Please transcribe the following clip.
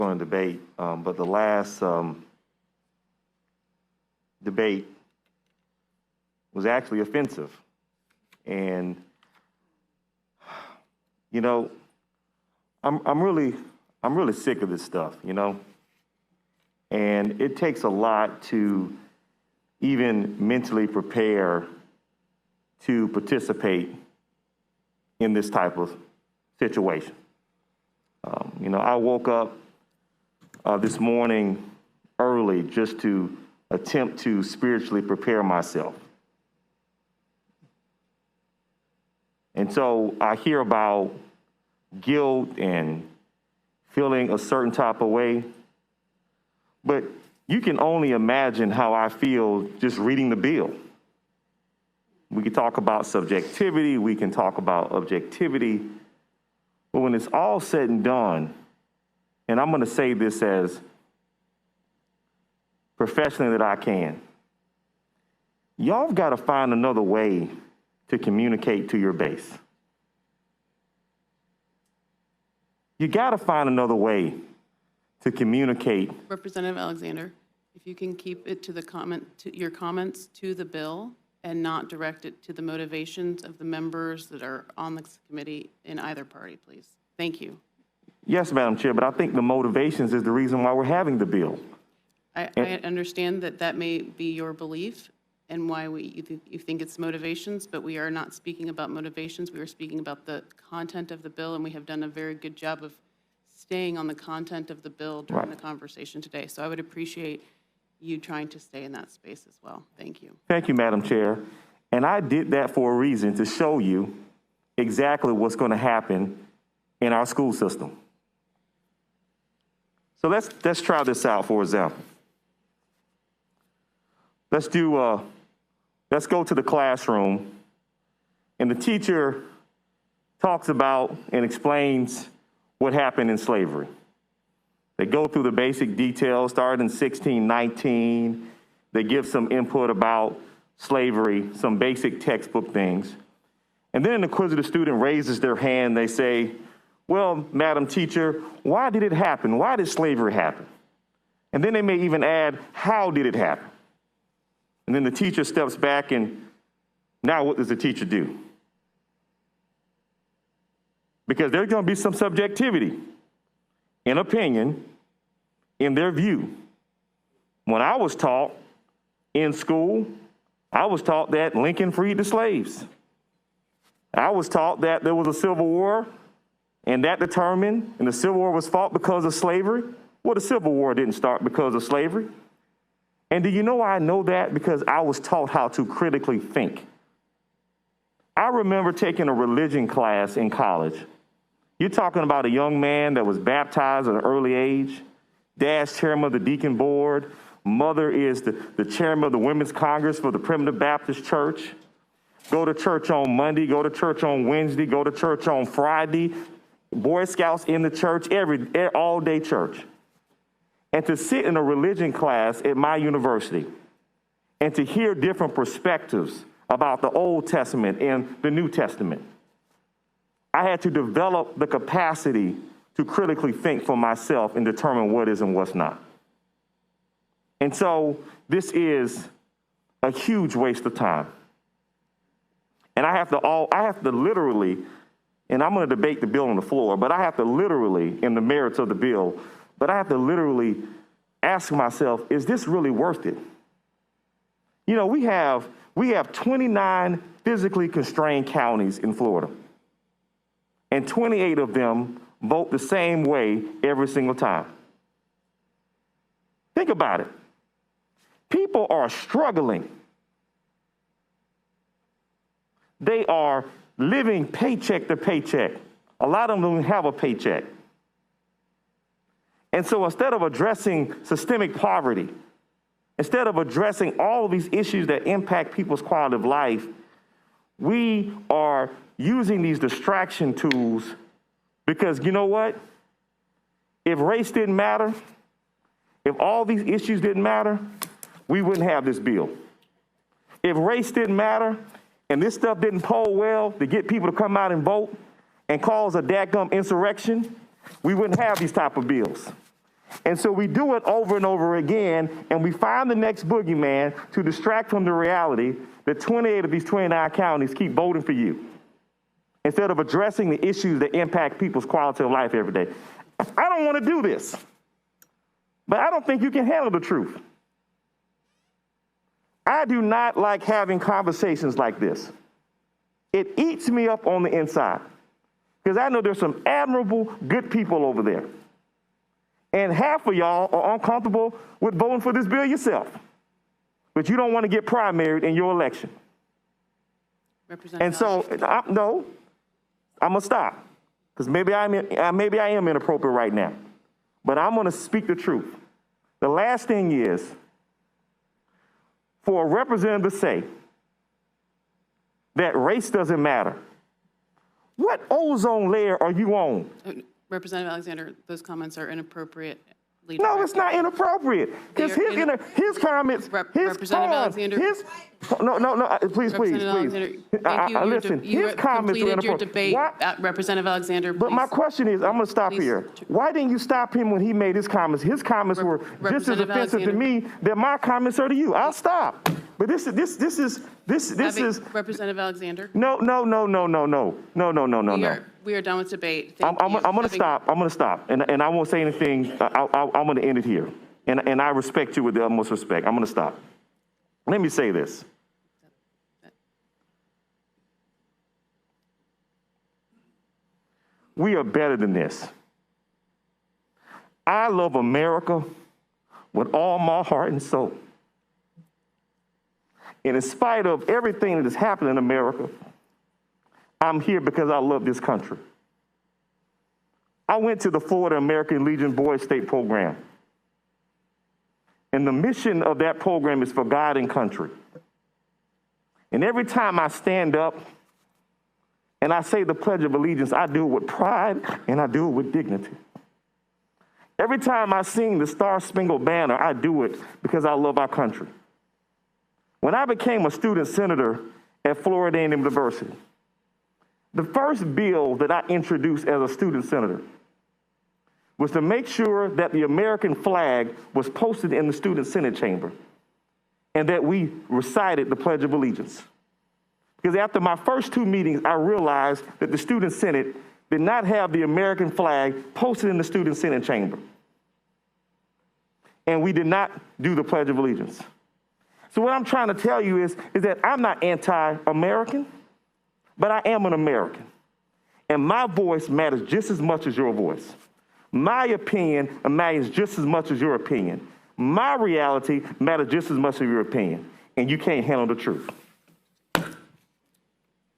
going to debate, but the last debate was actually offensive. And, you know, I'm really sick of this stuff, you know? And it takes a lot to even mentally prepare to participate in this type of situation. You know, I woke up this morning early just to attempt to spiritually prepare myself. And so I hear about guilt and feeling a certain type of way, but you can only imagine how I feel just reading the bill. We can talk about subjectivity, we can talk about objectivity, but when it's all said and done, and I'm going to say this as professionally that I can, y'all have got to find another way to communicate to your base. You got to find another way to communicate. Representative Alexander, if you can keep it to your comments to the bill and not direct it to the motivations of the members that are on this committee in either party, please. Thank you. Yes, Madam Chair, but I think the motivations is the reason why we're having the bill. I understand that that may be your belief and why you think it's motivations, but we are not speaking about motivations. We are speaking about the content of the bill, and we have done a very good job of staying on the content of the bill during the conversation today. So I would appreciate you trying to stay in that space as well. Thank you. Thank you, Madam Chair. And I did that for a reason, to show you exactly what's going to happen in our school system. So let's try this out, for example. Let's go to the classroom, and the teacher talks about and explains what happened in slavery. They go through the basic details, starting in 1619. They give some input about slavery, some basic textbook things. And then an inquisitive student raises their hand. They say, well, Madam Teacher, why did it happen? Why did slavery happen? And then they may even add, how did it happen? And then the teacher steps back, and now what does the teacher do? Because there's going to be some subjectivity in opinion, in their view. When I was taught in school, I was taught that Lincoln freed the slaves. I was taught that there was a Civil War, and that determined, and the Civil War was fought because of slavery. Well, the Civil War didn't start because of slavery. And do you know why I know that? Because I was taught how to critically think. I remember taking a religion class in college. You're talking about a young man that was baptized at an early age. Dad's chairman of the deacon board. Mother is the chairman of the Women's Congress for the Primitive Baptist Church. Go to church on Monday, go to church on Wednesday, go to church on Friday. Boy Scouts in the church, all day church. And to sit in a religion class at my university and to hear different perspectives about the Old Testament and the New Testament, I had to develop the capacity to critically think for myself and determine what is and what's not. And so this is a huge waste of time. And I have to literally, and I'm going to debate the bill on the floor, but I have to literally, in the merits of the bill, but I have to literally ask myself, is this really worth it? You know, we have 29 physically constrained counties in Florida, and 28 of them vote the same way every single time. Think about it. People are struggling. They are living paycheck to paycheck. A lot of them don't have a paycheck. And so instead of addressing systemic poverty, instead of addressing all of these issues that impact people's quality of life, we are using these distraction tools because, you know what? If race didn't matter, if all these issues didn't matter, we wouldn't have this bill. If race didn't matter and this stuff didn't poll well to get people to come out and vote and cause a dadgum insurrection, we wouldn't have these type of bills. And so we do it over and over again, and we find the next boogeyman to distract from the reality that 28 of these 29 counties keep voting for you instead of addressing the issues that impact people's quality of life every day. I don't want to do this, but I don't think you can handle the truth. I do not like having conversations like this. It eats me up on the inside because I know there's some admirable, good people over there. And half of y'all are uncomfortable with voting for this bill yourself, but you don't want to get primaried in your election. And so, I'm going to stop because maybe I am inappropriate right now, but I'm going to speak the truth. The last thing is for a representative to say that race doesn't matter. What ozone layer are you on? Representative Alexander, those comments are inappropriate. No, it's not inappropriate. Because his comments, please. Listen, his comments were inappropriate. Representative Alexander, please. But my question is, I'm going to stop here. Why didn't you stop him when he made his comments? His comments were just as offensive to me that my comments are to you. I'll stop. But this is Representative Alexander. No. We are done with debate. I'm going to stop. I'm going to stop. And I won't say anything. I'm going to end it here. And I respect you with the utmost respect. I'm going to stop. Let me say this. We are better than this. I love America with all my heart and soul. And in spite of everything that has happened in America, I'm here because I love this country. I went to the Florida American Legion Boys State Program. And the mission of that program is for God and country. And every time I stand up and I say the Pledge of Allegiance, I do it with pride and I do it with dignity. Every time I sing the Star-Spangled Banner, I do it because I love our country. When I became a student senator at Florida A&M University, the first bill that I introduced as a student senator was to make sure that the American flag was posted in the student senate chamber and that we recited the Pledge of Allegiance. Because after my first two meetings, I realized that the student senate did not have the American flag posted in the student senate chamber. And we did not do the Pledge of Allegiance. So what I'm trying to tell you is that I'm not anti-American, but I am an American. And my voice matters just as much as your voice. My opinion matters just as much as your opinion. My reality matters just as much as your opinion. And you can't handle the truth.